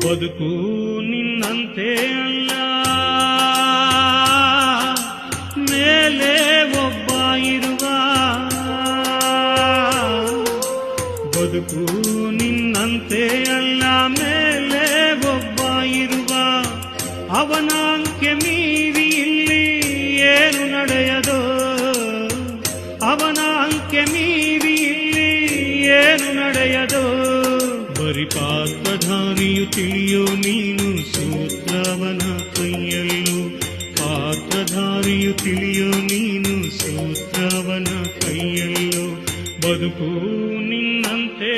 ಬದುಕು ನಿನ್ನಂತೆ ಅಲ್ಲ, ಮೇಲೆ ಒಬ್ಬ ಇರುವ. ಬದುಕು ನಿನ್ನಂತೆ ಅಲ್ಲ, ಮೇಲೆ ಒಬ್ಬ ಇರುವ. ಅವನ ಅಂಕೆ ಮೀರಿ ಇಲ್ಲಿ ಏನು ನಡೆಯದೋ, ಅವನ ಅಂಕೆ ಮೀರಿ ಇಲ್ಲಿ ಏನು ನಡೆಯದೋ. ಬರಿ ಪಾತ್ರಧಾರಿಯು ತಿಳಿಯೋ ನೀನು ಸೂತ್ರವನ ಕೈಯಲ್ಲೂ, ಪಾತ್ರಧಾರಿಯು ತಿಳಿಯೋ ನೀನು ಸೂತ್ರವನ ಕೈಯಲ್ಲೂ. ಬದುಕು ನಿನ್ನಂತೆ